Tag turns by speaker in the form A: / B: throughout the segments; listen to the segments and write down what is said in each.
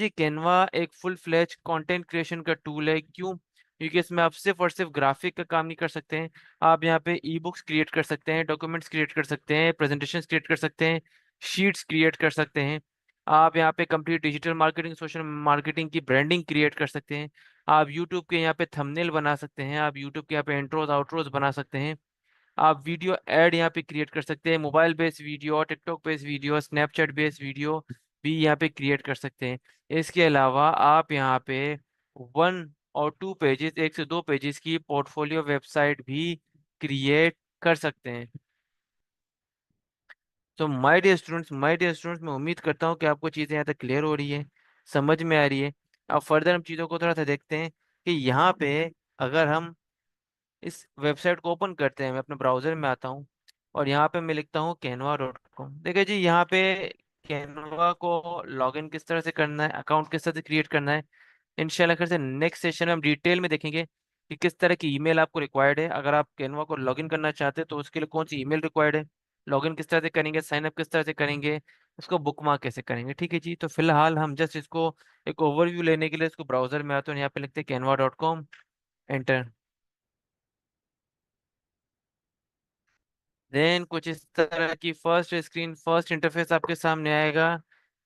A: जी Canva एक full fledge content creation का tool है। क्यों? क्योंकि इसमें आप सिर्फ और सिर्फ ग्राफिक का काम नहीं कर सकते हैं। आप यहाँ पे ई बुक्स क्रिएट कर सकते हैं, डॉक्यूमेंट्स क्रिएट कर सकते हैं, प्रेजेंटेशंस क्रिएट कर सकते हैं, शीट्स क्रिएट कर सकते हैं। आप यहाँ पे complete digital marketing, social marketing की ब्रांडिंग क्रिएट कर सकते हैं। आप यूट्यूब के यहाँ पे थंबनेल बना सकते हैं, आप यूट्यूब के यहाँ पे इंट्रोज आउट्रोज बना सकते हैं। आप वीडियो ऐड यहाँ पे क्रिएट कर सकते हैं, mobile based video, TikTok based video, Snapchat based video भी यहाँ पे क्रिएट कर सकते हैं। इसके अलावा आप यहाँ पे 1 और 2 पेजेस, 1 से 2 पेजेस की पोर्टफोलियो वेबसाइट भी क्रिएट कर सकते हैं। तो माय डियर स्टूडेंट्स, मैं उम्मीद करता हूँ कि आपको चीज़ें यहाँ तक क्लियर हो रही है, समझ में आ रही है। अब फर्दर हम चीज़ों को थोड़ा सा देखते हैं कि यहाँ पे अगर हम इस वेबसाइट को ओपन करते हैं, मैं अपने ब्राउजर में आता हूँ और यहाँ पे मैं लिखता हूँ canva.com। देखिए जी, यहाँ पे कैनवा को लॉगिन किस तरह से करना है, अकाउंट किस तरह से क्रिएट करना है, इंशाल्लाह खैर से नेक्स्ट सेशन में हम डिटेल में देखेंगे कि किस तरह की ईमेल आपको रिक्वायर्ड है। अगर आप कैनवा को लॉगिन करना चाहते हैं तो उसके लिए कौन सी ईमेल रिक्वायर्ड है, लॉगिन किस तरह से करेंगे, साइन अप किस तरह से करेंगे, उसको बुकमार्क कैसे करेंगे। ठीक है जी, तो फिलहाल हम जस्ट इसको एक ओवरव्यू लेने के लिए इसको ब्राउजर में आते हैं, यहाँ पे लिखते हैं canva.com, एंटर। देन कुछ इस तरह की फर्स्ट इंटरफेस आपके सामने आएगा।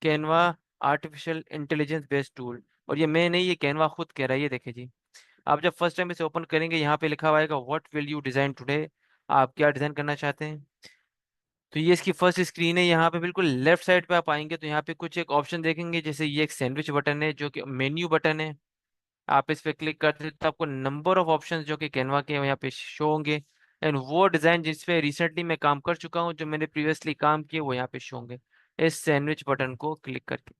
A: Canva artificial intelligence based tool. और ये मैं नहीं, ये कैनवा खुद कह रहा है, ये देखिए जी। आप जब फर्स्ट टाइम इसे ओपन करेंगे, यहाँ पे लिखा हुआ आएगा what will you design today, आप क्या डिजाइन करना चाहते हैं। तो ये इसकी फर्स्ट स्क्रीन है। यहाँ पे बिल्कुल लेफ्ट साइड पे आप आएंगे तो यहाँ पे कुछ एक ऑप्शन देखेंगे, जैसे ये एक सैंडविच बटन है जो कि मेन्यू बटन है। आप इस पे क्लिक करते हैं तो आपको नंबर ऑफ ऑप्शंस जो कि कैनवा के यहाँ पे शो होंगे। एंड वो डिजाइन जिस पे रिसेंटली मैं काम कर चुका हूँ, जो मैंने प्रीवियसली काम किए, वो यहाँ पे शो होंगे इस सैंडविच बटन को क्लिक करके।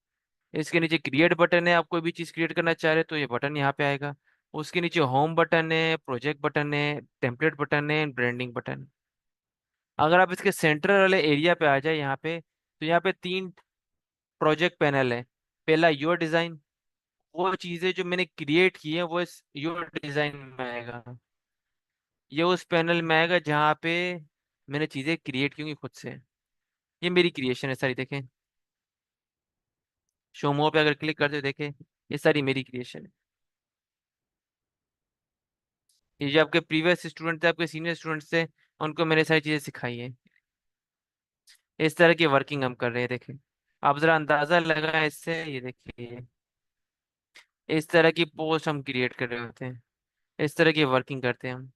A: इसके नीचे क्रिएट बटन है, आप कोई भी चीज क्रिएट करना चाह रहे हैं तो ये बटन यहाँ पे आएगा। उसके नीचे होम बटन है, प्रोजेक्ट बटन है, टेम्पलेट बटन है, ब्रांडिंग बटन। अगर आप इसके सेंट्रल वाले एरिया पे आ जाए यहाँ पे, तो यहाँ पे 3 प्रोजेक्ट पैनल है। पहला योर डिजाइन, वो चीजें जो मैंने क्रिएट की है वो इस योर डिजाइन में आएगा। ये उस पैनल में आएगा जहाँ पे मैंने चीजें क्रिएट की होंगी खुद से। ये मेरी क्रिएशन है सारी, देखें। शो मोर पे अगर क्लिक करते हो, देखें, ये सारी मेरी क्रिएशन है। ये जो आपके प्रीवियस स्टूडेंट थे, आपके सीनियर स्टूडेंट्स थे, उनको मैंने सारी चीजें सिखाई है। इस तरह की वर्किंग हम कर रहे हैं, देखें। आप जरा अंदाजा लगाएं इससे, ये देखिए, इस तरह की पोस्ट हम क्रिएट कर रहे होते हैं, इस तरह की वर्किंग करते हैं हम।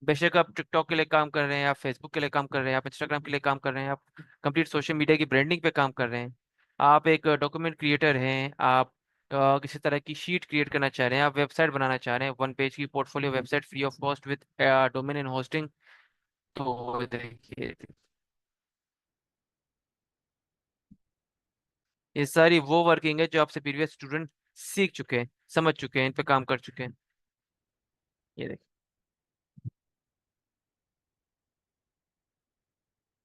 A: बेशक आप टिकटॉक के लिए काम कर रहे हैं, आप फेसबुक के लिए काम कर रहे हैं, आप इंस्टाग्राम के लिए काम कर रहे हैं, आप कंप्लीट सोशल मीडिया की ब्रांडिंग पे काम कर रहे हैं, आप एक डॉक्यूमेंट क्रिएटर हैं, आप किसी तरह की शीट क्रिएट करना चाह रहे हैं, आप वेबसाइट बनाना चाह रहे हैं, 1 पेज की portfolio website free of cost with domain and hosting. तो देखिए, ये सारी वो वर्किंग है जो आपसे प्रीवियस स्टूडेंट सीख चुके हैं, समझ चुके हैं, इन पे काम कर चुके हैं। ये देखिए।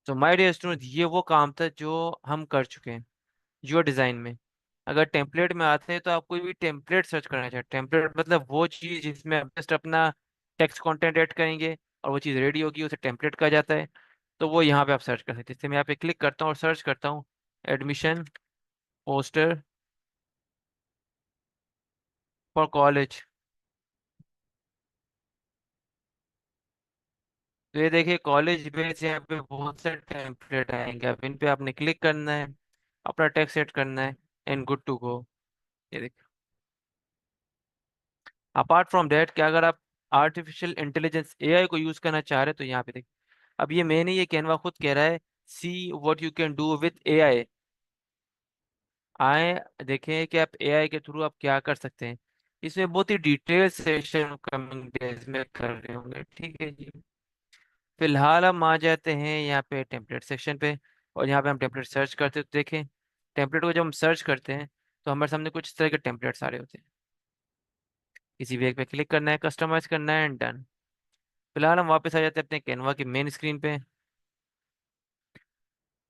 A: तो माय डियर स्टूडेंट, ये वो काम था जो हम कर चुके हैं जो डिजाइन में। अगर टेम्पलेट में आते हैं तो आप कोई भी टेम्पलेट सर्च करना चाहिए। टेम्पलेट मतलब वो चीज़ जिसमें आप जस्ट अपना टेक्स्ट कंटेंट ऐड करेंगे और वो चीज़ रेडी होगी, उसे टेम्पलेट कहा जाता है। तो वो यहाँ पे आप सर्च कर सकते हैं। जैसे मैं यहाँ पे क्लिक करता हूँ और सर्च करता हूँ एडमिशन पोस्टर फॉर कॉलेज। तो ये देखिए, कॉलेज बेस यहाँ पे बहुत सारे टेम्पलेट आएंगे, अब इन पे आपने क्लिक करना है, अपना टेक्स्ट सेट करना है, एंड गुड टू गो। ये देखिए। अपार्ट फ्रॉम दैट, क्या अगर आप आर्टिफिशियल इंटेलिजेंस एआई को यूज करना चाह रहे हैं तो यहाँ पे देखिए। अब ये मैंने, ये कैनवा खुद कह रहा है, see what you can do with AI. आए देखें कि आप एआई के थ्रू आप क्या कर सकते हैं। इसमें बहुत ही डिटेल सेशन कमिंग डेज में कर रहे होंगे, ठीक है जी। फिलहाल हम आ जाते हैं यहाँ पे टेम्पलेट सेक्शन पे, और यहाँ पे हम टेम्पलेट सर्च करते हैं तो देखें, टेम्पलेट को जब हम सर्च करते हैं तो हमारे सामने कुछ इस तरह के टेम्पलेट्स आ रहे होते हैं। किसी भी एक पे क्लिक करना है, कस्टमाइज करना है, एंड डन। फिलहाल हम वापस आ जाते हैं अपने कैनवा की मेन स्क्रीन पे।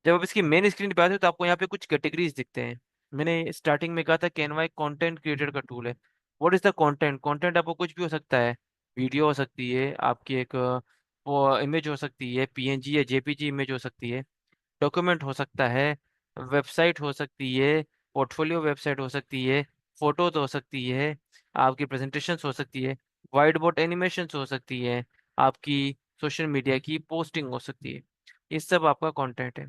A: जब आप इसकी मेन स्क्रीन पे आते हो तो आपको यहाँ पे कुछ कैटेगरीज दिखते हैं। मैंने स्टार्टिंग में कहा था कैनवा एक कंटेंट क्रिएटर का टूल है। What is the content? Content आपको कुछ भी हो सकता है। वीडियो हो सकती है आपकी, एक वो इमेज हो सकती है, पीएनजी या जेपीजी इमेज हो सकती है, डॉक्यूमेंट हो सकता है, वेबसाइट हो सकती है, पोर्टफोलियो वेबसाइट हो सकती है, फोटोज हो सकती है, आपकी प्रेजेंटेशंस हो सकती है, वाइट बोर्ड एनिमेशंस हो सकती है, आपकी सोशल मीडिया की पोस्टिंग हो सकती है। ये सब आपका कंटेंट है।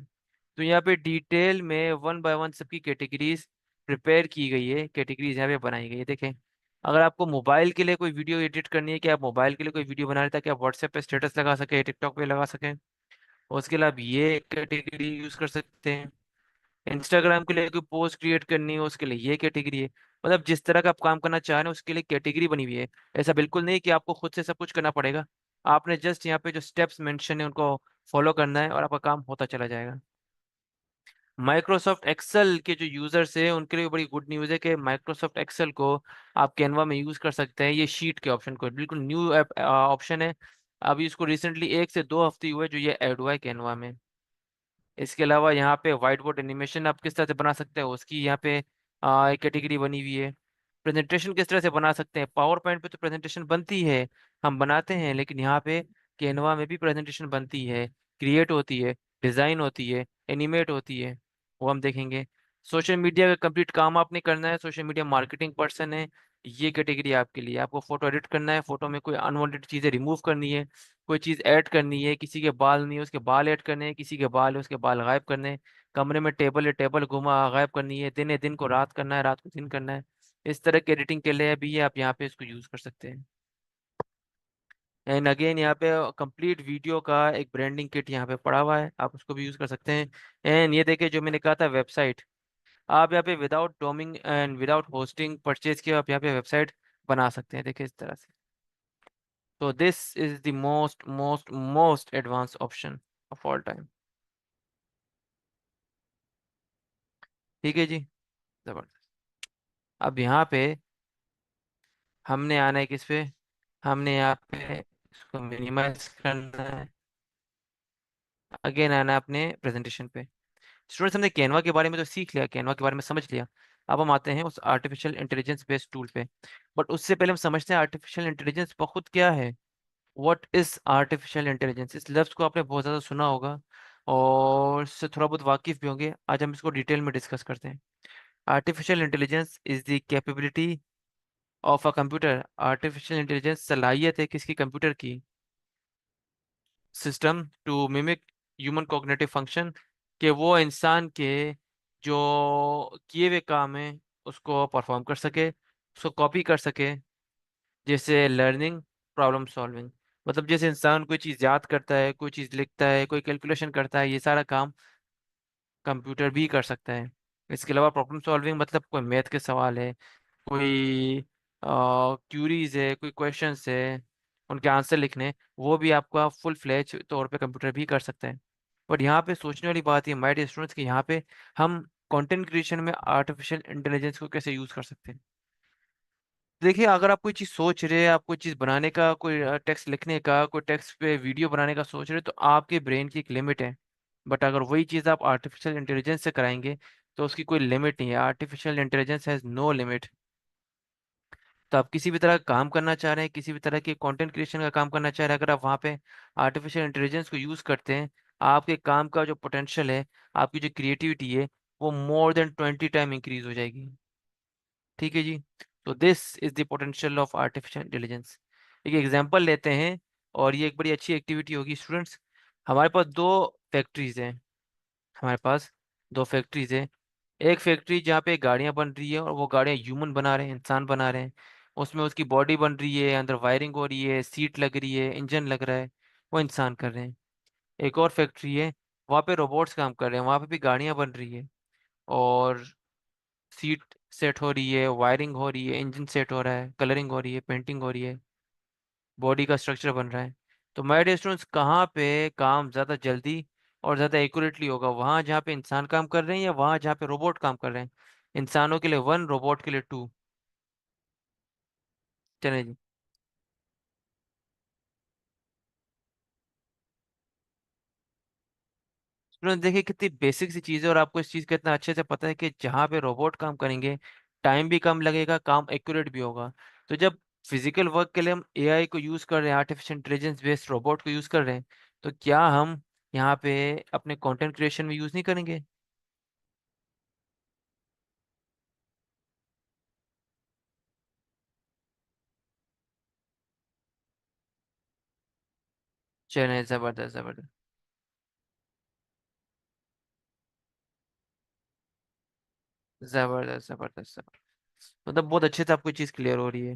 A: तो यहाँ पे डिटेल में वन बाय वन सबकी कैटेगरीज प्रिपेयर की गई है, कैटेगरीज यहाँ पे बनाई गई है, देखें। अगर आपको मोबाइल के लिए कोई वीडियो एडिट करनी है, कि आप मोबाइल के लिए कोई वीडियो बना रहे हैं ताकि आप व्हाट्सएप पे स्टेटस लगा सके, टिकटॉक पे लगा सकें, और उसके लिए आप ये कैटेगरी यूज कर सकते हैं। इंस्टाग्राम के लिए कोई पोस्ट क्रिएट करनी हो, उसके लिए ये कैटेगरी है। मतलब जिस तरह का आप काम करना चाह रहे हैं उसके लिए कैटेगरी बनी हुई है। ऐसा बिल्कुल नहीं कि आपको खुद से सब कुछ करना पड़ेगा। आपने जस्ट यहाँ पे जो स्टेप्स मेंशन है उनको फॉलो करना है और आपका काम होता चला जाएगा। माइक्रोसॉफ्ट एक्सेल के जो यूजर्स हैं उनके लिए बड़ी गुड न्यूज़ है कि माइक्रोसॉफ्ट एक्सेल को आप कैनवा में यूज कर सकते हैं। ये शीट के ऑप्शन को, बिल्कुल न्यू ऑप्शन है। अभी इसको रिसेंटली 1 से 2 हफ्ते हुए जो ये ऐड हुआ है कैनवा में। इसके अलावा यहाँ पे व्हाइट बोर्ड एनिमेशन आप किस तरह से बना सकते हैं उसकी यहाँ पे एक कैटेगरी बनी हुई है। प्रेजेंटेशन किस तरह से बना सकते हैं, पावर पॉइंट पे तो प्रेजेंटेशन बनती है, हम बनाते हैं, लेकिन यहाँ पे कैनवा में भी प्रेजेंटेशन बनती है, क्रिएट होती है, डिजाइन होती है, एनिमेट होती है, वो हम देखेंगे। सोशल मीडिया का कंप्लीट काम आपने करना है, सोशल मीडिया मार्केटिंग पर्सन है, ये कैटेगरी आपके लिए। आपको फोटो एडिट करना है, फोटो में कोई अनवांटेड चीजें रिमूव करनी है, कोई चीज ऐड करनी है, किसी के बाल नहीं है उसके बाल ऐड करने हैं, किसी के बाल है उसके बाल गायब करने हैं, कमरे में टेबल है टेबल घुमा गायब करनी है, दिन है दिन को रात करना है, रात को दिन करना है। इस तरह की एडिटिंग के लिए भी आप यहाँ पे इसको यूज कर सकते हैं। एंड अगेन यहाँ पे कंप्लीट वीडियो का एक ब्रांडिंग किट यहाँ पे पड़ा हुआ है, आप उसको भी यूज कर सकते हैं। एंड ये देखिए जो मैंने कहा था वेबसाइट, आप यहाँ पे without domain and without hosting purchase के आप यहाँ पे वेबसाइट बना सकते हैं, देखिए इस तरह से। तो this is the most most most advance option of all time. ठीक है जी, जबरदस्त। अब यहाँ पे हमने आना है किस पे, हमने यहाँ पे इसको मिनिमाइज करना है, अगेन आना है अपने प्रेजेंटेशन पे। स्टूडेंट्स हमने कैनवा के बारे में तो सीख लिया, कैनवा के बारे में समझ लिया। अब हम आते हैं उस आर्टिफिशियल इंटेलिजेंस बेस्ड टूल पे। बट उससे पहले हम समझते हैं आर्टिफिशियल इंटेलिजेंस बहुत क्या है। व्हाट इज आर्टिफिशियल इंटेलिजेंस, इस लफ्ज को आपने बहुत ज़्यादा सुना होगा और इससे थोड़ा बहुत वाकिफ भी होंगे। आज हम इसको डिटेल में डिस्कस करते हैं। Artificial intelligence is the capability of a computer. Artificial intelligence सलाहियत है किसकी, कंप्यूटर की, system to mimic human cognitive function, कि वो इंसान के जो किए हुए काम है उसको परफॉर्म कर सके, उसको कॉपी कर सके। जैसे लर्निंग, प्रॉब्लम सॉल्विंग, मतलब जैसे इंसान कोई चीज़ याद करता है, कोई चीज़ लिखता है, कोई कैलकुलेशन करता है, ये सारा काम कंप्यूटर भी कर सकता है। इसके अलावा प्रॉब्लम सॉल्विंग मतलब कोई मैथ के सवाल है, कोई क्यूरीज है, कोई क्वेश्चंस है, उनके आंसर लिखने, वो भी आपका फुल फ्लेज तौर पे कंप्यूटर भी कर सकता है। बट यहाँ पे सोचने वाली बात ये माय डियर स्टूडेंट्स कि यहाँ पे हम कंटेंट क्रिएशन में आर्टिफिशियल इंटेलिजेंस को कैसे यूज कर सकते हैं। देखिए अगर आप कोई चीज़ सोच रहे हैं, आप कोई चीज़ बनाने का, कोई टेक्स्ट लिखने का, कोई टेक्स्ट पे वीडियो बनाने का सोच रहे हैं, तो आपके ब्रेन की एक लिमिट है। बट अगर वही चीज़ आप आर्टिफिशियल इंटेलिजेंस से कराएंगे तो उसकी कोई लिमिट नहीं है, artificial intelligence has no limit. तो आप किसी भी तरह का काम करना चाह रहे हैं, किसी भी तरह के कंटेंट क्रिएशन का काम करना चाह रहे हैं, अगर आप वहाँ पे आर्टिफिशियल इंटेलिजेंस को यूज़ करते हैं, आपके काम का जो पोटेंशियल है, आपकी जो क्रिएटिविटी है, वो मोर देन 20 टाइम इंक्रीज हो जाएगी। ठीक है जी। तो this is the potential of artificial intelligence. एक एग्जांपल लेते हैं, और ये एक बड़ी अच्छी एक्टिविटी होगी स्टूडेंट्स। हमारे पास दो फैक्ट्रीज हैं, हमारे पास दो फैक्ट्रीज हैं। एक फैक्ट्री जहाँ पे गाड़ियाँ बन रही है और वो गाड़ियाँ ह्यूमन बना रहे हैं, इंसान बना रहे हैं, उसमें उसकी बॉडी बन रही है, अंदर वायरिंग हो रही है, सीट लग रही है, इंजन लग रहा है, वो इंसान कर रहे हैं। एक और फैक्ट्री है, वहाँ पे रोबोट्स काम कर रहे हैं, वहाँ पे भी गाड़ियाँ बन रही है, और सीट सेट हो रही है, वायरिंग हो रही है, इंजन सेट हो रहा है, कलरिंग हो रही है, पेंटिंग हो रही है, बॉडी का स्ट्रक्चर बन रहा है। तो माय डियर स्टूडेंट्स कहाँ पे काम ज़्यादा जल्दी और ज़्यादा एक्यूरेटली होगा, वहाँ जहाँ पे इंसान काम कर रहे हैं या वहाँ जहाँ पे रोबोट काम कर रहे हैं। इंसानों के लिए वन, रोबोट के लिए टू। चलें जी। स्टूडेंट देखिए कितनी बेसिक सी चीज़ है, और आपको इस चीज़ का इतना अच्छे से पता है कि जहाँ पे रोबोट काम करेंगे टाइम भी कम लगेगा, काम एक्यूरेट भी होगा। तो जब फिजिकल वर्क के लिए हम एआई को यूज़ कर रहे हैं, आर्टिफिशियल इंटेलिजेंस बेस्ड रोबोट को यूज़ कर रहे हैं, तो क्या हम यहाँ पे अपने कंटेंट क्रिएशन में यूज़ नहीं करेंगे। चलिए, जबरदस्त जबरदस्त। जबरदस्त जबरदस्त जबरदस्त। मतलब बहुत अच्छे से आपको चीज़ क्लियर हो रही है।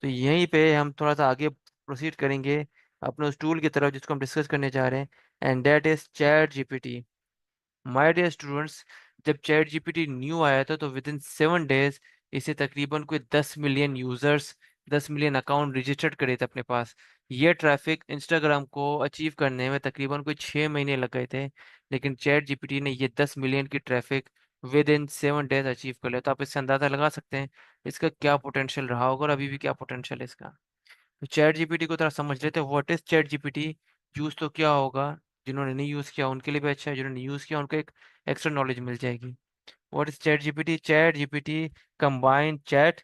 A: तो यहीं पे हम थोड़ा सा आगे प्रोसीड करेंगे अपने उस टूल की तरफ जिसको हम डिस्कस करने जा रहे हैं, and that is chat GPT. My dear students, जब चैट जीपीटी न्यू आया था तो विद इन 7 डेज इसे तकरीबन कोई 10 million users, 10 million account registered करे थे अपने पास। ये ट्रैफिक इंस्टाग्राम को अचीव करने में तकरीबन कोई 6 महीने लग गए थे, लेकिन चैट जीपीटी ने ये 10 मिलियन की traffic with in 7 days achieve कर लिया। तो आप इससे अंदाजा लगा सकते हैं इसका क्या पोटेंशियल रहा होगा और अभी भी क्या पोटेंशियल है इसका। तो चैट जीपीटी को थोड़ा समझ लेते हैं, what is chat GPT. Use तो क्या होगा, जिन्होंने नहीं यूज किया उनके लिए भी अच्छा है, जिन्होंने यूज किया उनको एक एक्स्ट्रा नॉलेज मिल जाएगी। What is chat GPT? Chat GPT combine chat,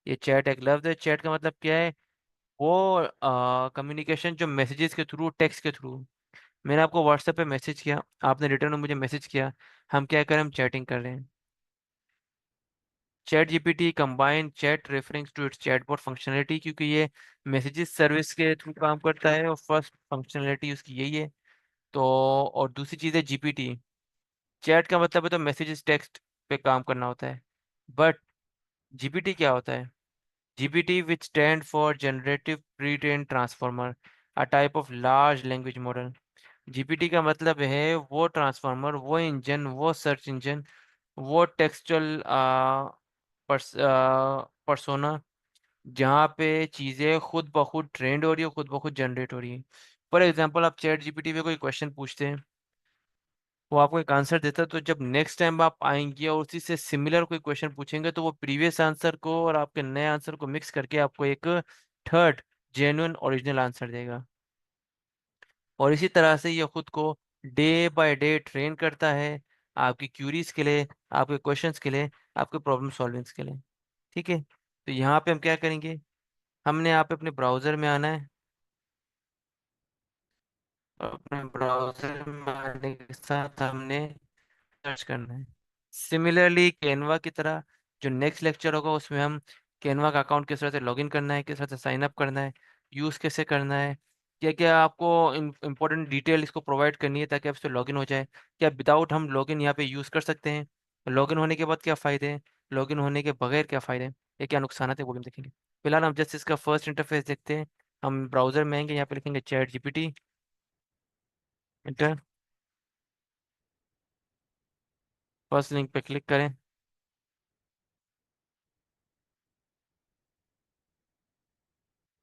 A: ये चैट एक लफ्ज है। चैट का मतलब क्या है? वो कम्युनिकेशन जो मैसेजेस के थ्रू, टेक्स्ट के थ्रू। मैंने आपको व्हाट्सएप पे मैसेज किया, आपने रिटर्न में मुझे मैसेज किया, हम क्या करें, हम चैटिंग कर रहे हैं। Chat GPT combine chat referrings to its chatbot functionality, क्योंकि ये मैसेजेस सर्विस के थ्रू काम करता है और फर्स्ट फंक्शनलिटी उसकी यही है। तो और दूसरी चीज़ है जीपीटी। चैट का मतलब है तो मैसेजेस टेक्स्ट पे काम करना होता है, बट जीपीटी क्या होता है? GPT which stand for generative pre train transformer, a type of large language model. GPT का मतलब है वो ट्रांसफॉर्मर, वो इंजन, वो सर्च इंजन, वो टेक्सचुअल परसोना जहाँ पे चीज़ें खुद ब खुद ट्रेंड हो रही है, खुद ब खुद जनरेट हो रही है। फॉर एग्जाम्पल, आप चैट जीपीटी पे कोई क्वेश्चन पूछते हैं, वो आपको एक आंसर देता है, तो जब नेक्स्ट टाइम आप आएंगे और उसी से सिमिलर कोई क्वेश्चन पूछेंगे तो वो प्रीवियस आंसर को और आपके नए आंसर को मिक्स करके आपको एक थर्ड जेन्युइन ओरिजिनल आंसर देगा। और इसी तरह से ये खुद को डे बाय डे ट्रेन करता है आपकी क्यूरीज के लिए, आपके क्वेश्चंस के लिए, आपके प्रॉब्लम सॉल्विंग्स के लिए। ठीक है, तो यहाँ पे हम क्या करेंगे, हमने यहाँ पे अपने ब्राउजर में आना है, और अपने ब्राउजर में आने के साथ हमने सर्च करना है। सिमिलरली कैनवा की तरह जो नेक्स्ट लेक्चर होगा उसमें हम कैनवा का अकाउंट किस तरह से लॉगिन करना है, किस तरह से साइन अप करना है, यूज़ कैसे करना है, क्या क्या आपको इंपॉर्टेंट डिटेल इसको प्रोवाइड करनी है ताकि आप इस पर लॉगिन हो जाए, क्या विदाउट हम लॉगिन यहाँ पे यूज़ कर सकते हैं, लॉगिन होने के बाद क्या फ़ायदे हैं, लॉगिन होने के बगैर क्या फ़ायदे हैं, ये क्या नुकसान है वो भी हम देखेंगे। फिलहाल हम जस्ट इसका फर्स्ट इंटरफेस देखते हैं। हम ब्राउजर में आएंगे, यहाँ पे लिखेंगे chat GPT, inter, first link पे क्लिक करें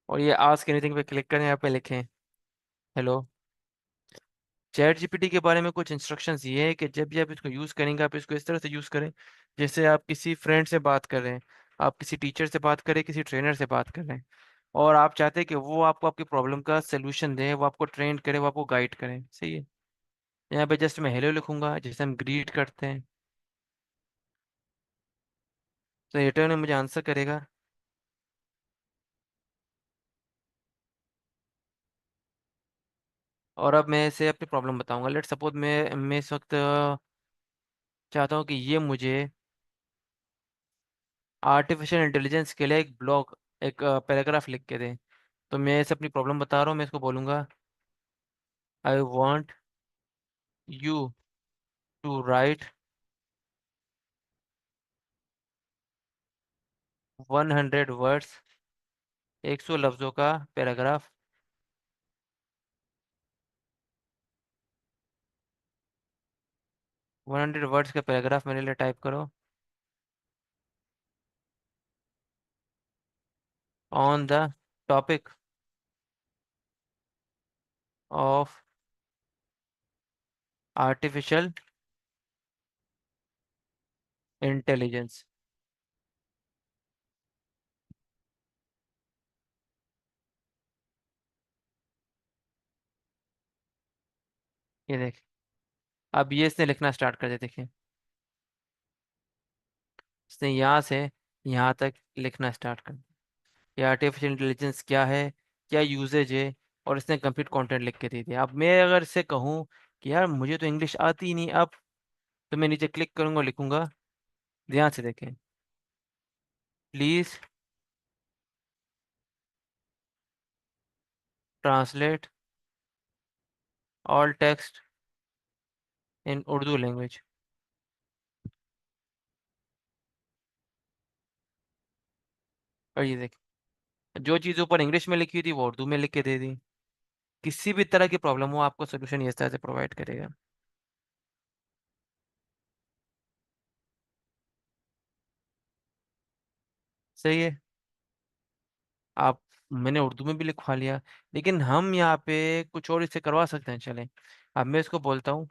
A: और ये आस्क एनीथिंग पे क्लिक करें, यहाँ पे लिखें हेलो। चैट जीपीटी के बारे में कुछ इंस्ट्रक्शंस ये है कि जब भी आप इसको यूज़ करेंगे आप इसको इस तरह से यूज़ करें जैसे आप किसी फ्रेंड से बात कर रहे हैं, आप किसी टीचर से बात करें, किसी ट्रेनर से बात कर रहे हैं, और आप चाहते हैं कि वो आपको आपकी प्रॉब्लम का सोल्यूशन दे, वो आपको ट्रेन करे, वो आपको गाइड करें। सही है। यहाँ पे जस्ट मैं हेलो लिखूंगा जैसे हम ग्रीट करते हैं, तो रिटर्न में मुझे आंसर करेगा। और अब मैं इसे अपनी प्रॉब्लम बताऊंगा। लेट सपोज मैं इस वक्त चाहता हूँ कि ये मुझे आर्टिफिशियल इंटेलिजेंस के लिए एक ब्लॉग, एक पैराग्राफ लिख के दे। तो मैं इसे अपनी प्रॉब्लम बता रहा हूँ, मैं इसको बोलूँगा I want you to write 100 words, 100 लफ्ज़ों का पैराग्राफ, 100 वर्ड्स का पैराग्राफ मेरे लिए टाइप करो on the topic of artificial intelligence. ये देख, अब ये इसने लिखना स्टार्ट कर दिया, देखिए इसने यहाँ से यहाँ तक लिखना स्टार्ट कर दिया। ये आर्टिफिशियल इंटेलिजेंस क्या है, क्या यूजेज है, और इसने कंप्लीट कंटेंट लिख के दे दिया। अब मैं अगर इससे कहूँ कि यार मुझे तो इंग्लिश आती ही नहीं, अब तो मैं नीचे क्लिक करूंगा, लिखूंगा, ध्यान से देखें, please translate all text in Urdu language. और ये देख, जो चीज़ ऊपर इंग्लिश में लिखी थी वो उर्दू में लिख के दे दी। किसी भी तरह की प्रॉब्लम हो आपको सोल्यूशन इस तरह से प्रोवाइड करेगा। सही है। आप, मैंने उर्दू में भी लिखवा लिया, लेकिन हम यहाँ पे कुछ और इससे करवा सकते हैं, चलें। अब मैं इसको बोलता हूँ,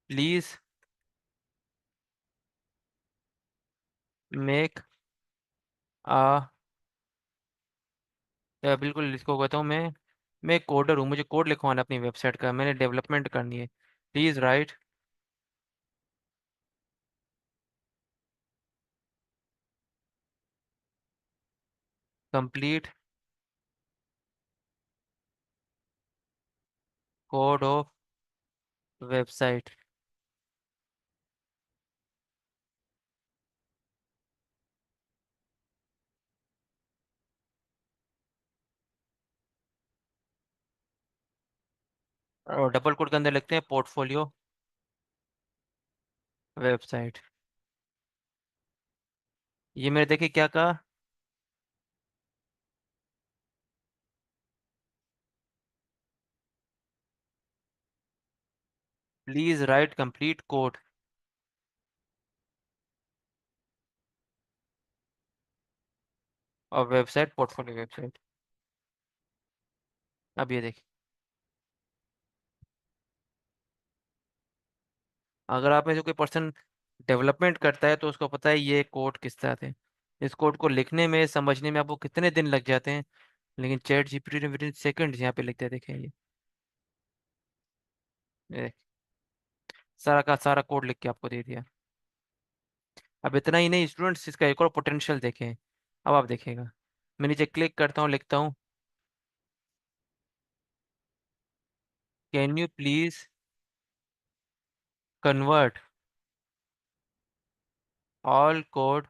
A: प्लीज मेक आ, बिल्कुल इसको कहता हूँ मैं कोडर हूँ, मुझे कोड लिखवाना है अपनी वेबसाइट का, मैंने डेवलपमेंट करनी है। Please right complete code of website. और डबल कोड के अंदर लिखते हैं पोर्टफोलियो वेबसाइट। ये मेरे देखिए क्या कहा, प्लीज राइट कंप्लीट कोड और वेबसाइट पोर्टफोलियो वेबसाइट। अब ये देखिए, अगर आप में से कोई पर्सन डेवलपमेंट करता है तो उसको पता है ये कोड किस तरह से, इस कोड को लिखने में समझने में आपको कितने दिन लग जाते हैं, लेकिन चैट जीपीटी ने विद इन सेकंड यहाँ पे लिखते हैं, देखें ये सारा का सारा कोड लिख के आपको दे दिया। अब इतना ही नहीं स्टूडेंट्स, इसका एक और पोटेंशियल देखें। अब आप देखेगा, मैं नीचे क्लिक करता हूँ, लिखता हूँ, can you please convert all code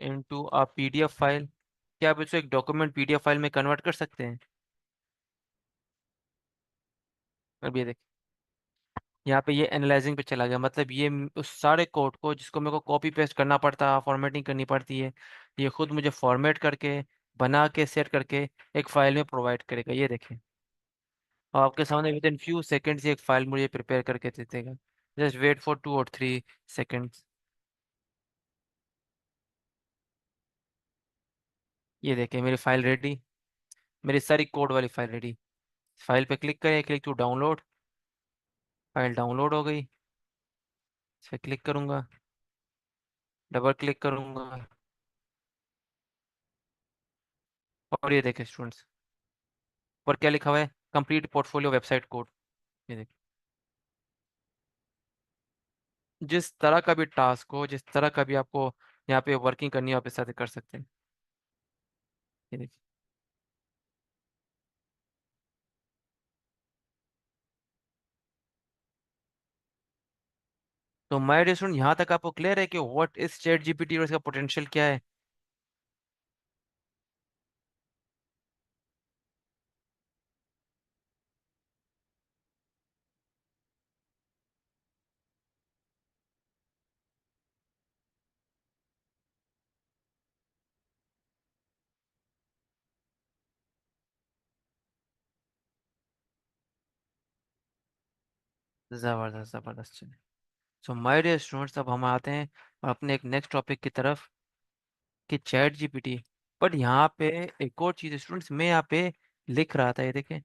A: into a PDF file. क्या आप इसको एक डॉक्यूमेंट पीडीएफ फाइल में कन्वर्ट कर सकते हैं? अब ये देखिए, यहाँ पे ये एनालाइजिंग पे चला गया, मतलब ये उस सारे कोड को जिसको मेरे को कॉपी पेस्ट करना पड़ता, फॉर्मेटिंग करनी पड़ती है, ये खुद मुझे फॉर्मेट करके, बना के, सेट करके एक फाइल में प्रोवाइड करेगा, ये देखें। और आपके सामने विद इन फ्यू सेकेंड्स एक फाइल मुझे प्रिपेयर करके दे देगा। जस्ट वेट फॉर 2 और 3 सेकेंड्स। ये देखें मेरी फाइल रेडी, मेरी सारी कोड वाली फाइल रेडी। फाइल पे क्लिक करें, click to download, file download हो गई। इस पर क्लिक करूंगा, डबल क्लिक करूंगा, और ये देखें स्टूडेंट्स, और क्या लिखा हुआ है, कंप्लीट पोर्टफोलियो वेबसाइट कोड। ये देखें, जिस तरह का भी टास्क हो, जिस तरह का भी आपको यहाँ पे वर्किंग करनी है, आप इस तरह से कर सकते हैं। ये देखिए। तो माय डियर स्टूडेंट, यहाँ तक आपको क्लियर है कि व्हाट इज चैट जीपीटी और इसका पोटेंशियल क्या है? जबरदस्त जबरदस्त, चलिए। सो माय डियर स्टूडेंट्स, अब हम आते हैं अपने एक नेक्स्ट टॉपिक की तरफ, कि चैट जीपीटी। बट यहाँ पे एक और चीज़ स्टूडेंट्स, मैं यहाँ पे लिख रहा था, ये देखें,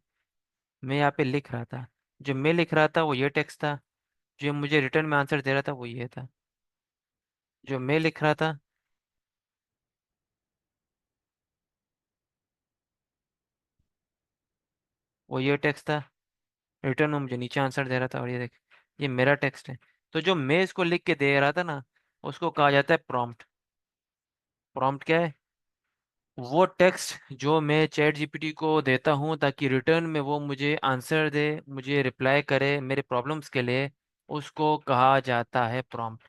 A: मैं यहाँ पे लिख रहा था, जो मैं लिख रहा था वो ये टेक्स्ट था, जो मुझे रिटर्न में आंसर दे रहा था वो ये था। जो मैं लिख रहा था वो ये टेक्स्ट था, रिटर्न में मुझे नीचे आंसर दे रहा था, और ये देख, ये मेरा टेक्स्ट है। तो जो मैं इसको लिख के दे रहा था ना, उसको कहा जाता है प्रॉम्प्ट। प्रॉम्प्ट क्या है? वो टेक्स्ट जो मैं चैट जीपीटी को देता हूँ ताकि रिटर्न में वो मुझे आंसर दे, मुझे रिप्लाई करे मेरे प्रॉब्लम्स के लिए, उसको कहा जाता है प्रॉम्प्ट।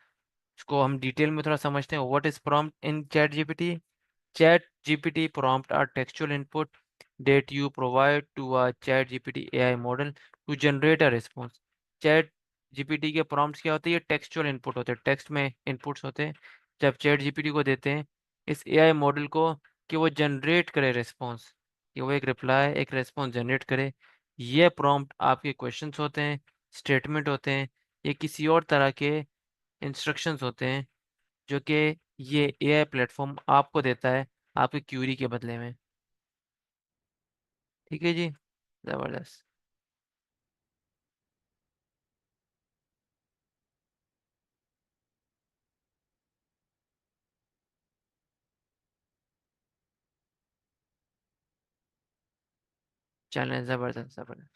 A: इसको हम डिटेल में थोड़ा समझते हैं, what is prompt in chat GPT. Chat GPT prompt are textual input that you provide to a chat GPT AI model to generate a response। Chat GPT के प्रॉम्प्ट्स क्या होते हैं? ये टेक्सचुअल इनपुट होते हैं, टेक्स्ट में inputs होते हैं। जब चैट जीपीटी को देते हैं इस एआई मॉडल को कि वो जनरेट करे रिस्पॉन्स, कि वो एक रिप्लाई एक रिस्पॉन्स जनरेट करे, ये प्रॉम्प्ट आपके क्वेश्चंस होते हैं, स्टेटमेंट होते हैं, ये किसी और तरह के इंस्ट्रक्शंस होते हैं जो कि ये एआई प्लेटफॉर्म आपको देता है आपकी क्यूरी के बदले में। ठीक है जी, जबरदस्त। चलें, जबरदस्त जबरदस्त।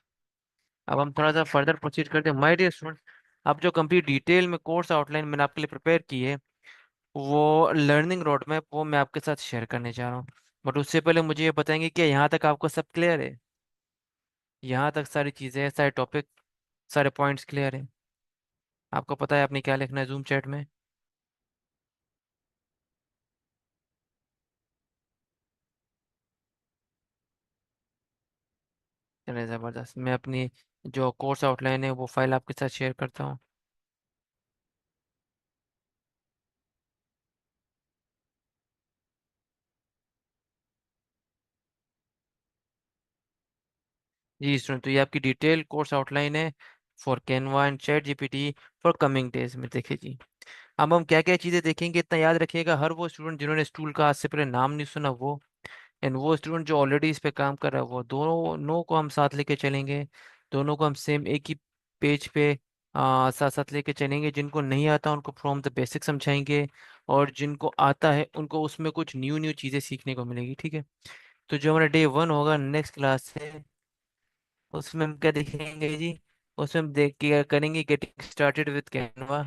A: अब हम थोड़ा सा फर्दर प्रोसीड करते हैं माय डियर स्टूडेंट। अब जो कंप्लीट डिटेल में कोर्स आउटलाइन मैंने आपके लिए प्रिपेयर की है, वो लर्निंग रोड मैप, वो मैं आपके साथ शेयर करने जा रहा हूँ। बट उससे पहले मुझे ये बताएंगे कि यहाँ तक आपको सब क्लियर है? यहाँ तक सारी चीज़ें, सारे टॉपिक, सारे पॉइंट्स क्लियर है? आपको पता है आपने क्या लिखना है जूम चैट में? चलिए ज़बरदस्त, मैं अपनी जो कोर्स आउटलाइन है वो फाइल आपके साथ शेयर करता हूँ। जी स्टूडेंट, तो ये आपकी डिटेल कोर्स आउटलाइन है for Canva and chat GPT for coming days में। देखिए जी, अब हम क्या क्या चीज़ें देखेंगे इतना याद रखिएगा। हर वो स्टूडेंट जिन्होंने इस टूल का आज से पहले नाम नहीं सुना वो, एंड वो स्टूडेंट जो ऑलरेडी इस पे काम कर रहा है वो, दोनों को हम साथ लेके चलेंगे। दोनों को हम सेम एक ही पेज पे साथ साथ लेके चलेंगे। जिनको नहीं आता उनको फ्रॉम द बेसिक समझाएंगे, और जिनको आता है उनको उसमें कुछ न्यू न्यू चीज़ें सीखने को मिलेगी। ठीक है, तो जो हमारा डे वन होगा नेक्स्ट क्लास से, उसमें हम क्या देखेंगे जी? उसमें हम देख के करेंगे गेटिंग स्टार्टेड विद कैनवा।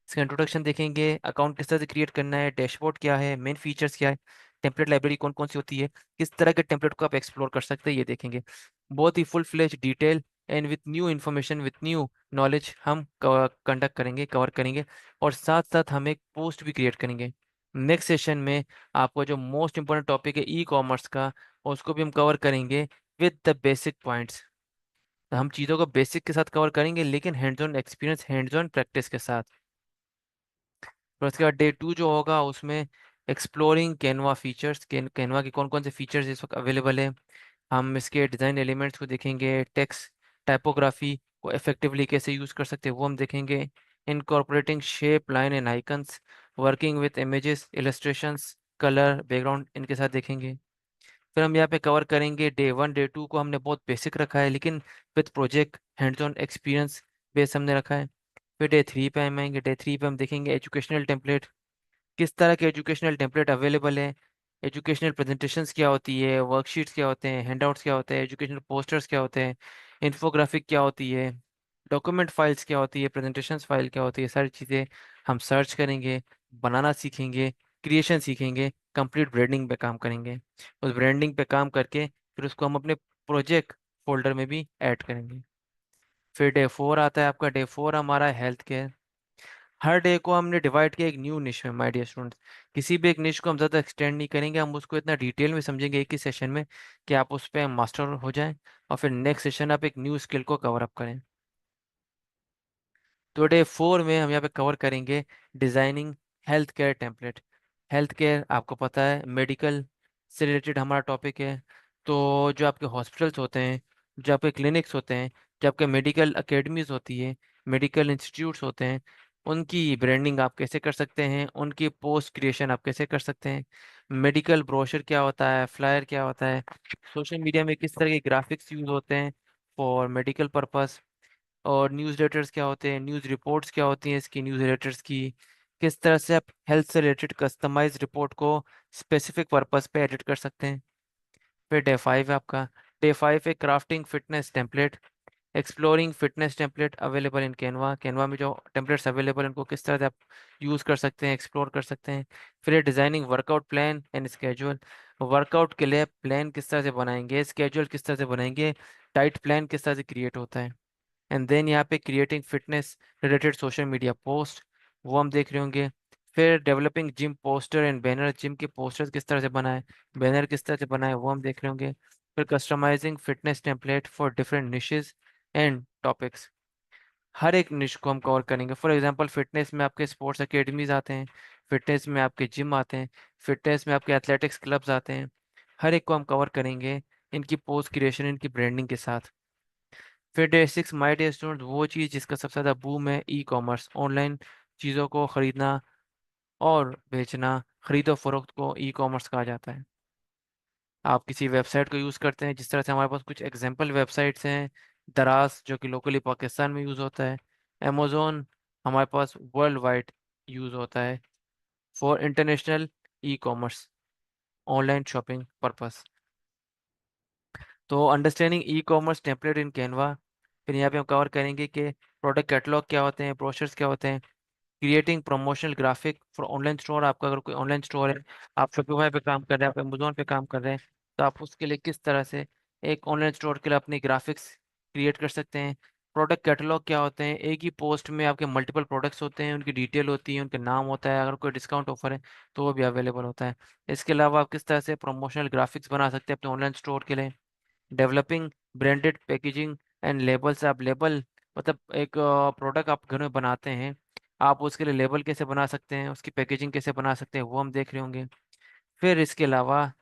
A: इसका इंट्रोडक्शन देखेंगे, अकाउंट किस तरह से क्रिएट करना है, डैशबोर्ड क्या है, मेन फीचर्स क्या है, टेम्पलेट लाइब्रेरी कौन कौन सी होती है, किस तरह के टेम्पलेट को आप एक्सप्लोर कर सकते हैं, ये देखेंगे। बहुत ही full fledge detail and with new information with new knowledge हम कंडक्ट करेंगे, कवर करेंगे। और साथ साथ हम एक पोस्ट भी क्रिएट करेंगे। नेक्स्ट सेशन में आपको जो मोस्ट इंपॉर्टेंट टॉपिक है ई कॉमर्स का, उसको भी हम कवर करेंगे विद द बेसिक पॉइंट्स। हम चीज़ों को बेसिक के साथ कवर करेंगे लेकिन hands on experience, hands on practice के साथ। फिर उसके बाद डे टू जो होगा उसमें एक्सप्लोरिंग कैनवा फीचर्स, कैनवा के कौन कौन से फीचर्स इस वक्त अवेलेबल है। हम इसके डिज़ाइन एलिमेंट्स को देखेंगे, टेक्स्ट टाइपोग्राफी को इफेक्टिवली कैसे यूज़ कर सकते हैं वो हम देखेंगे। Incorporating shape, line and icons, working with images, illustrations, colour, background, इनके साथ देखेंगे। फिर हम यहाँ पे कवर करेंगे डे वन डे टू को हमने बहुत बेसिक रखा है लेकिन with project hands on experience base हमने रखा है। फिर डे थ्री पे हम आएंगे, डे थ्री पे हम देखेंगे एजुकेशनल टेम्पलेट, किस तरह के एजुकेशनल टेम्पलेट अवेलेबल है, एजुकेशनल प्रेजेंटेशंस क्या होती है, वर्कशीट्स क्या होते हैं, हैंडआउट्स क्या होते हैं, एजुकेशनल पोस्टर्स क्या होते हैं, इन्फोग्राफिक क्या होती है, डॉक्यूमेंट फाइल्स क्या होती है, प्रेजेंटेशंस फाइल क्या होती है, सारी चीज़ें हम सर्च करेंगे, बनाना सीखेंगे, क्रिएशन सीखेंगे, कंप्लीट ब्रांडिंग पे काम करेंगे। उस ब्रांडिंग पे काम करके फिर उसको हम अपने प्रोजेक्ट फोल्डर में भी ऐड करेंगे। फिर डे फोर आता है आपका, डे फोर हमारा हेल्थ केयर। हर डे को हमने डिवाइड किया एक न्यू निश में माय डियर स्टूडेंट्स। किसी भी एक निश को हम ज़्यादा एक्सटेंड नहीं करेंगे, हम उसको इतना डिटेल में समझेंगे एक ही सेशन में कि आप उस पर मास्टर हो जाएं, और फिर नेक्स्ट सेशन आप एक न्यू स्किल को कवर अप करें। तो डे फोर में हम यहाँ पे कवर करेंगे designing health care template. Health care आपको पता है मेडिकल से रिलेटेड हमारा टॉपिक है। तो जो आपके हॉस्पिटल्स होते हैं, जो आपके क्लिनिक्स होते हैं, जो आपके मेडिकल अकेडमीज होती है, मेडिकल इंस्टीट्यूट्स होते हैं, उनकी ब्रांडिंग आप कैसे कर सकते हैं, उनकी पोस्ट क्रिएशन आप कैसे कर सकते हैं, मेडिकल ब्रोशर क्या होता है, फ्लायर क्या होता है, सोशल मीडिया में किस तरह के ग्राफिक्स यूज होते हैं फॉर मेडिकल पर्पस, और न्यूज़ लेटर्स क्या होते हैं, न्यूज़ रिपोर्ट्स क्या होती हैं इसकी, न्यूज़ लेटर्स की किस तरह से आप हेल्थ से रिलेटेड कस्टमाइज रिपोर्ट को स्पेसिफिक पर्पस पे एडिट कर सकते हैं। फिर डे फाइव है आपका, डे फाइव है crafting fitness template, exploring fitness template available in Canva. Canva में जो टेम्पलेट्स अवेलेबल हैं उनको किस तरह से आप यूज़ कर सकते हैं, एक्सप्लोर कर सकते हैं। फिर designing workout plan and schedule, workout के लिए प्लान किस तरह से बनाएंगे, स्केजुअल किस तरह से बनाएंगे, डाइट प्लान किस तरह से क्रिएट होता है। एंड देन यहाँ पे creating fitness related social media post, वो हम देख रहे होंगे। फिर developing gym poster and banner, gym के पोस्टर्स किस तरह से बनाए, बैनर किस तरह से बनाए वो हम देख रहे होंगे। फिर customizing fitness template for different niches and topics. हर एक निश को हम कवर करेंगे। फॉर एग्जांपल फिटनेस में आपके स्पोर्ट्स एकेडमीज आते हैं, फिटनेस में आपके जिम आते हैं, फिटनेस में आपके एथलेटिक्स क्लब्स आते हैं। हर एक को हम कवर करेंगे इनकी पोस्ट क्रिएशन, इनकी ब्रांडिंग के साथ। फिर डे 6 माई डे स्टूडेंट, वो चीज़ जिसका सबसे ज़्यादा बूम है, ई कॉमर्स, ऑनलाइन चीज़ों को खरीदना और बेचना। खरीदो फरोख्त को ई कॉमर्स कहा जाता है। आप किसी वेबसाइट को यूज़ करते हैं, जिस तरह से हमारे पास कुछ एग्जांपल वेबसाइट्स हैं। दराज जो कि लोकली पाकिस्तान में यूज़ होता है। अमेजोन हमारे पास वर्ल्ड वाइड यूज़ होता है for international e commerce, online shopping purpose. तो understanding e commerce template in Canva. फिर यहाँ पे हम कवर करेंगे कि प्रोडक्ट कैटलॉग क्या होते हैं, ब्रोशर्स क्या होते हैं, creating promotional graphic for online store. आपका अगर कोई ऑनलाइन स्टोर है, आप शॉपिफाई पे काम कर रहे हैं, आप अमेजोन पे काम कर रहे हैं, तो आप उसके लिए किस तरह से एक ऑनलाइन स्टोर के लिए अपनी ग्राफिक्स क्रिएट कर सकते हैं। प्रोडक्ट कैटलॉग क्या होते हैं, एक ही पोस्ट में आपके मल्टीपल प्रोडक्ट्स होते हैं, उनकी डिटेल होती है, उनके नाम होता है, अगर कोई डिस्काउंट ऑफर है तो वो भी अवेलेबल होता है। इसके अलावा आप किस तरह से प्रमोशनल ग्राफिक्स बना सकते हैं अपने ऑनलाइन स्टोर के लिए। Developing branded packaging and labels. आप लेबल, मतलब एक प्रोडक्ट आप घर में बनाते हैं, आप उसके लिए लेबल कैसे बना सकते हैं, उसकी पैकेजिंग कैसे बना सकते हैं, वो हम देख रहे होंगे। फिर इसके अलावा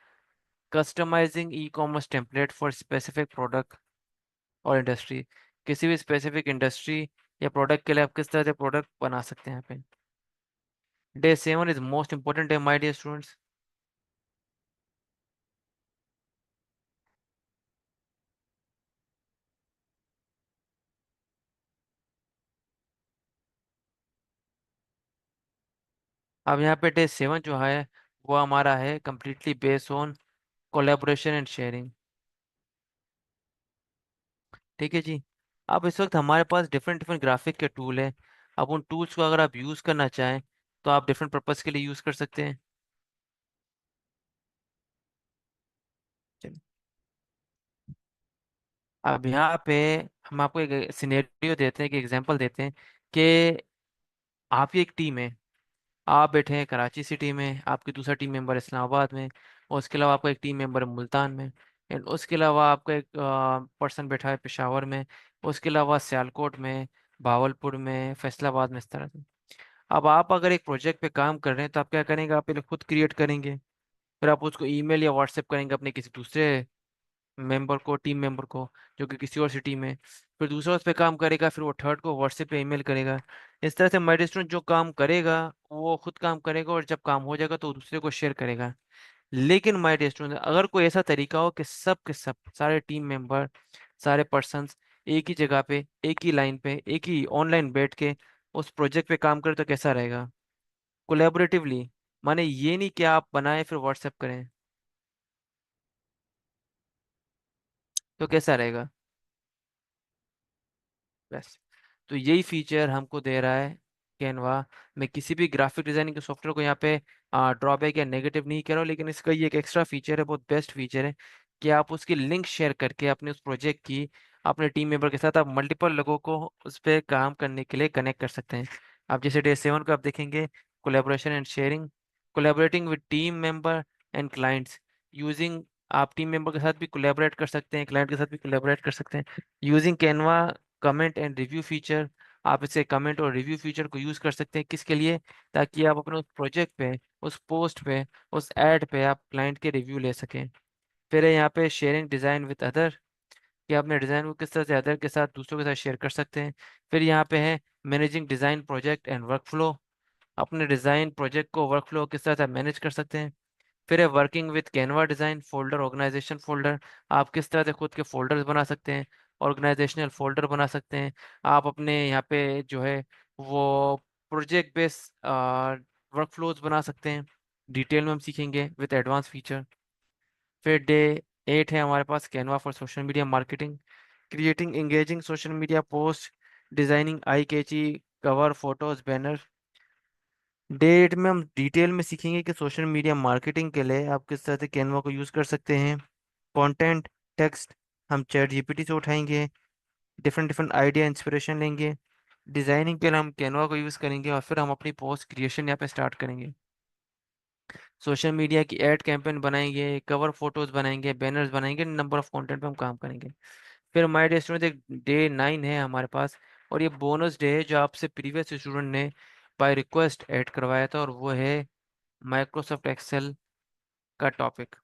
A: customising E commerce template for specific product और इंडस्ट्री। किसी भी स्पेसिफिक इंडस्ट्री या प्रोडक्ट के लिए आप किस तरह से प्रोडक्ट बना सकते हैं यहाँ पे। Day 7 is most important day my dear students. अब यहाँ पे डे 7 जो है वो हमारा है completely based on collaboration and sharing. ठीक है जी। अब इस वक्त हमारे पास डिफरेंट डिफरेंट ग्राफिक के टूल हैं। अब उन टूल्स को अगर आप यूज़ करना चाहें तो आप डिफरेंट पर्पस के लिए यूज़ कर सकते हैं। चलिए, अब यहाँ पे हम आपको एक सिनेरियो देते हैं, कि एग्जांपल देते हैं कि आपकी एक टीम है। आप बैठे हैं कराची सिटी में, आपकी दूसरा टीम मेंबर इस्लामाबाद में, और उसके अलावा आपका एक टीम मेंबर मुल्तान में, एंड उसके अलावा आपका एक पर्सन बैठा है पेशावर में, उसके अलावा सियालकोट में, भावलपुर में, फैसलाबाद में, इस तरह से। अब आप अगर एक प्रोजेक्ट पे काम कर रहे हैं तो आप क्या करेंगे, आप पहले खुद क्रिएट करेंगे, फिर आप उसको ईमेल या व्हाट्सएप करेंगे अपने किसी दूसरे मेंबर को, टीम मेंबर को, जो कि किसी और सिटी में। फिर दूसरा उस पर काम करेगा, फिर वो थर्ड को व्हाट्सएप पे ईमेल करेगा। इस तरह से माई स्टूडेंट जो काम करेगा वो खुद काम करेगा, और जब काम हो जाएगा तो वो दूसरे को शेयर करेगा। लेकिन माई स्टूडेंट अगर कोई ऐसा तरीका हो कि सब के सब सारे टीम मेंबर, सारे पर्सन्स एक ही जगह पे, एक ही लाइन पे, एक ही ऑनलाइन बैठ के उस प्रोजेक्ट पे काम करें, तो कैसा रहेगा। कोलेबोरेटिवली, माने ये नहीं कि आप बनाएं फिर व्हाट्सएप करें, तो कैसा रहेगा। बस, तो यही फीचर हमको दे रहा है कैनवा। मैं किसी भी ग्राफिक डिजाइनिंग के सॉफ्टवेयर को यहाँ पे ड्रॉबैक या नेगेटिव नहीं कह रहा हूँ, लेकिन इसका ये एक एक्स्ट्रा फीचर है, बहुत बेस्ट फीचर है, कि आप उसकी लिंक शेयर करके अपने उस प्रोजेक्ट की अपने टीम मेंबर के साथ आप मल्टीपल लोगों को उस पर काम करने के लिए कनेक्ट कर सकते हैं। आप जैसे डे 7 को आप देखेंगे, collaboration and sharing, collaborating with team member and clients using. आप टीम मेंबर के साथ भी कोलेबोरेट कर सकते हैं, क्लाइंट के साथ भी कोलेबोरेट कर सकते हैं using Canva comment and review feature. आप इसे कमेंट और रिव्यू फीचर को यूज कर सकते हैं, किसके लिए, ताकि आप अपने उस प्रोजेक्ट पे, उस पोस्ट पे, उस एड पे आप क्लाइंट के रिव्यू ले सकें। फिर है यहाँ पे शेयरिंग डिजाइन विद अदर, कि अपने डिजाइन को किस तरह से अदर के साथ, दूसरों के साथ शेयर कर सकते हैं। फिर यहाँ पे है managing design project and workflow, अपने डिजाइन प्रोजेक्ट को वर्कफ्लो किस तरह से मैनेज कर सकते हैं। फिर है working with Canva design folder organisation folder, आप किस तरह से खुद के फोल्डर्स बना सकते हैं, ऑर्गेनाइजेशनल फोल्डर बना सकते हैं। आप अपने यहाँ पे जो है वो प्रोजेक्ट बेस वर्कफ्लोज बना सकते हैं। डिटेल में हम सीखेंगे विद एडवांस फीचर। फिर डे 8 है हमारे पास Canva for social media marketing, creating engaging social media post, designing eye catchy cover photos banner. डेट में हम डिटेल में सीखेंगे कि सोशल मीडिया मार्केटिंग के लिए आप किस तरह से कैनवा को यूज़ कर सकते हैं। कंटेंट टेक्स्ट हम चैट जीपीटी से उठाएंगे, डिफरेंट डिफरेंट आइडिया इंस्पिरेशन लेंगे। डिजाइनिंग के लिए हम कैनवा को यूज़ करेंगे, और फिर हम अपनी पोस्ट क्रिएशन यहाँ पे स्टार्ट करेंगे। सोशल मीडिया की एड कैंपेन बनाएंगे, कवर फोटोज बनाएंगे, बैनर्स बनाएंगे, नंबर ऑफ कंटेंट पे हम काम करेंगे। फिर माय डे स्टूडेंट एक डे 9 है हमारे पास, और ये बोनस डे है जो आपसे प्रीवियस स्टूडेंट ने बाय रिक्वेस्ट ऐड करवाया था, और वो है माइक्रोसॉफ्ट एक्सेल का टॉपिक।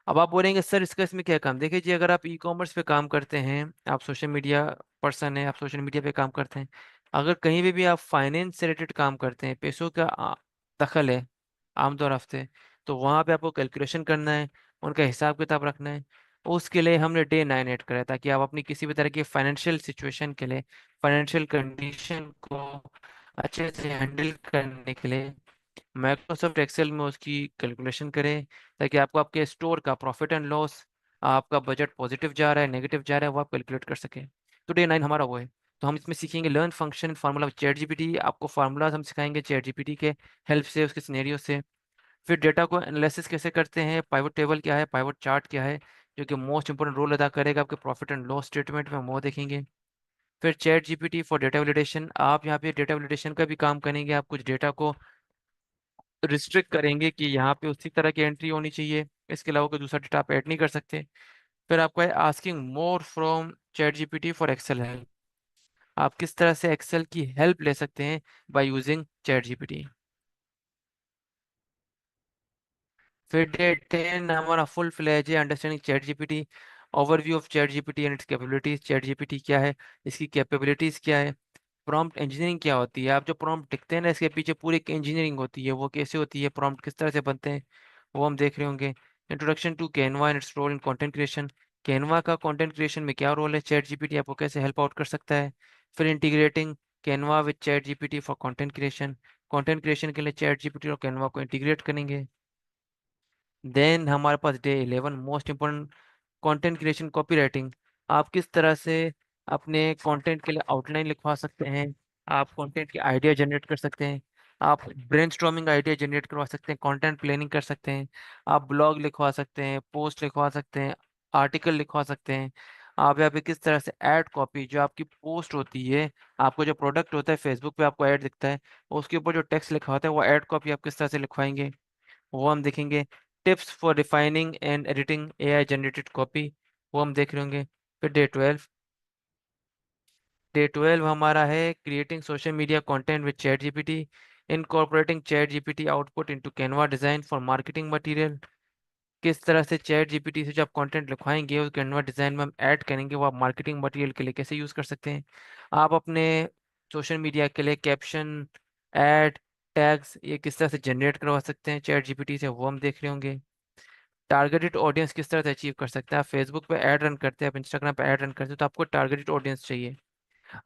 A: अब आप बोलेंगे सर इसका इसमें क्या काम, देखिए जी, अगर आप ई कॉमर्स पे काम करते हैं, आप सोशल मीडिया पर्सन है, आप सोशल मीडिया पे काम करते हैं, अगर कहीं भी आप फाइनेंस से रिलेटेड काम करते हैं, पैसों का दखल है आमतौर हफ्ते, तो वहाँ पे आपको कैलकुलेशन करना है, उनका हिसाब किताब रखना है। उसके लिए हमने डे 9 ऐड करा है, ताकि आप अपनी किसी भी तरह की फाइनेंशियल सिचुएशन के लिए, फाइनेंशियल कंडीशन को अच्छे से हैंडल करने के लिए माइक्रोसॉफ्ट एक्सेल में उसकी कैलकुलेशन करें, ताकि आपको आपके स्टोर का प्रॉफिट एंड लॉस, आपका बजट पॉजिटिव जा रहा है नेगेटिव जा रहा है, वो आप कैलकुलेट कर सकें। तो डे 9 हमारा वो है। तो हम इसमें सीखेंगे learn function formula chat GPT, आपको फार्मूलाज हम सिखाएंगे चैट जीपीटी के हेल्प से, उसके सिनेरियो से। फिर डेटा को एनालिसिस कैसे करते हैं, पाइवट टेबल क्या है, पाइवट चार्ट क्या है, जो कि मोस्ट इंपोर्टेंट रोल अदा करेगा आपके प्रॉफिट एंड लॉस स्टेटमेंट में, हम वो देखेंगे। फिर chat GPT for data validation, आप यहाँ पे डेटा वैलिडेशन का भी काम करेंगे, आप कुछ डेटा को रिस्ट्रिक्ट करेंगे कि यहाँ पे उसी तरह की एंट्री होनी चाहिए, इसके अलावा कोई दूसरा डेटा आप ऐड नहीं कर सकते। फिर आपको है asking more from chat GPT for Excel help, आप किस तरह से एक्सेल की हेल्प ले सकते हैं बाय यूजिंग चैट जीपीटी। फिर डे 10 हमारा फुल फ्लैज है understanding chat GPT, overview of chat GPT and it's capabilities, chat GPT क्या है, इसकी कैपेबिलिटीज क्या है, प्रॉम्प्ट इंजीनियरिंग क्या होती है, आप जो प्रॉम्प्ट लिखते हैं ना इसके पीछे पूरी एक इंजीनियरिंग होती है, वो कैसे होती है, प्रॉम्प्ट किस तरह से बनते हैं, वो हम देख रहे होंगे। Introduction to Canva and its role in content creation, Canva का कंटेंट क्रिएशन में क्या रोल है, चैट जीपीटी आपको कैसे हेल्प आउट कर सकता है। फिर integrating Canva with chat GPT for content creation, content creation के लिए चैट जीपीटी और कैनवा को इंटीग्रेट करेंगे। देन हमारे पास day 11 most important, content creation copy writing, आप किस तरह से अपने कंटेंट के लिए आउटलाइन लिखवा सकते हैं, आप कंटेंट के आइडिया जनरेट कर सकते हैं, आप ब्रेनस्टॉर्मिंग आइडिया जनरेट करवा सकते हैं, कंटेंट प्लानिंग कर सकते हैं, आप ब्लॉग लिखवा सकते हैं, पोस्ट लिखवा सकते हैं, आर्टिकल लिखवा सकते हैं। आप यहाँ पे किस तरह से ऐड कॉपी, जो आपकी पोस्ट होती है, आपको जो प्रोडक्ट होता है फेसबुक पे आपको ऐड दिखता है, उसके ऊपर जो टेक्स्ट लिखा होता है वो ऐड कॉपी आप किस तरह से लिखवाएंगे, वो हम देखेंगे। Tips for refining and editing AI generated copy, वो हम देख रहे होंगे। फिर डे 12 हमारा है creating social media content with chat GPT, incorporating chat GPT output into Canva design for marketing material, किस तरह से चैट जीपीटी से जो आप कंटेंट लिखवाएंगे उस कैनवा डिजाइन में हम ऐड करेंगे, वो आप मार्केटिंग मटेरियल के लिए कैसे यूज कर सकते हैं। आप अपने सोशल मीडिया के लिए कैप्शन, एड, टैग्स ये किस तरह से जनरेट करवा सकते हैं चैट जीपीटी से, वो हम देख रहे होंगे। टारगेटेड ऑडियंस किस तरह से अचीव कर सकते हैं, आप फेसबुक पे ऐड रन करते हैं, आप इंस्टाग्राम पे ऐड रन करते हैं, तो आपको टारगेटेड ऑडियंस चाहिए।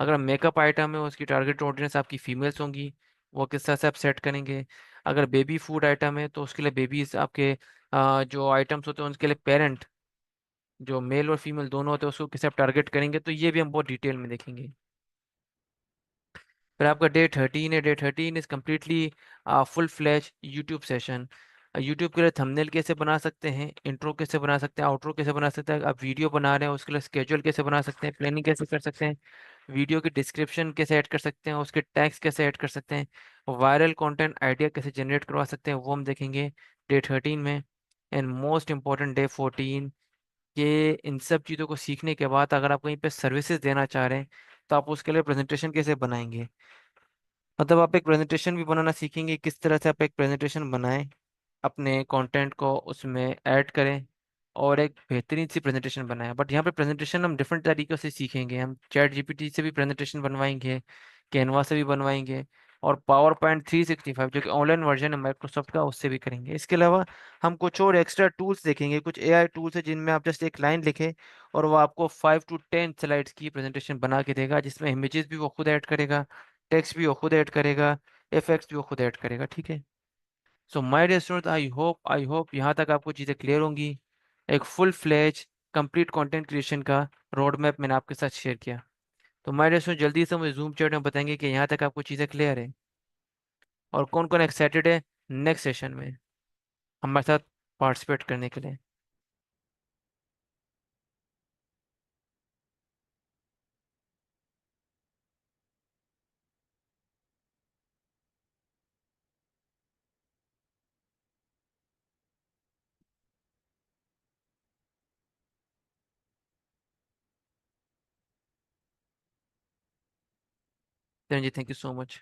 A: अगर मेकअप आइटम है उसकी टारगेटेड ऑडियंस आपकी फीमेल्स होंगी, वो किस तरह से आप सेट करेंगे। अगर बेबी फूड आइटम है तो उसके लिए बेबीज आपके जो आइटम्स होते हैं उनके लिए पेरेंट, जो मेल और फीमेल दोनों होते हैं, उसको किसे आप टारगेट करेंगे, तो ये भी हम बहुत डिटेल में देखेंगे। फिर आपका डे 13 है, day 13 is completely full flash YouTube session. YouTube के लिए थंबनेल कैसे बना सकते हैं, इंट्रो कैसे बना सकते हैं, आउटरो कैसे बना सकते हैं, आप वीडियो बना रहे हैं उसके लिए स्केड्यूल कैसे बना सकते हैं, प्लानिंग कैसे कर सकते हैं, वीडियो की डिस्क्रिप्शन कैसे ऐड कर सकते हैं, उसके टैग्स कैसे ऐड कर सकते हैं, वायरल कंटेंट आइडिया कैसे जनरेट करवा सकते हैं, वो हम देखेंगे डे 13 में। एंड मोस्ट इंपॉर्टेंट डे 14, ये इन सब चीज़ों को सीखने के बाद अगर आप कहीं पे सर्विसेज देना चाह रहे हैं, तो आप उसके लिए प्रेजेंटेशन कैसे बनाएंगे, मतलब आप एक प्रेजेंटेशन भी बनाना सीखेंगे, किस तरह से आप एक प्रेजेंटेशन बनाएं, अपने कंटेंट को उसमें ऐड करें और एक बेहतरीन सी प्रेजेंटेशन बनाएं। बट यहाँ पे प्रेजेंटेशन हम डिफरेंट तरीक़ों से सीखेंगे, हम चैट जीपीटी से भी प्रेजेंटेशन बनवाएंगे, कैनवा से भी बनवाएंगे, और पावर पॉइंट 365 जो कि ऑनलाइन वर्जन है माइक्रोसॉफ्ट का, उससे भी करेंगे। इसके अलावा हम कुछ और एक्स्ट्रा टूल्स देखेंगे, कुछ एआई टूल्स है जिनमें आप जस्ट एक लाइन लिखें और वो आपको 5 to 10 स्लाइड्स की प्रेजेंटेशन बना के देगा, जिसमें इमेजेस भी वो खुद ऐड करेगा, टेक्स्ट भी वो खुद ऐड करेगा, इफेक्ट्स भी वो खुद ऐड करेगा, ठीक है। So my dear student, I hope यहाँ तक आपको चीज़ें क्लियर होंगी। एक full fledge complete content creation का रोड मैप मैंने आपके साथ शेयर किया। तो माय डियर स्टूडेंट, जल्दी से मुझे जूम चैट में बताएंगे कि यहाँ तक आपको चीज़ें क्लियर है, और कौन कौन एक्साइटेड है नेक्स्ट सेशन में हमारे साथ पार्टिसिपेट करने के लिए। चरण जी, थैंक यू सो मच।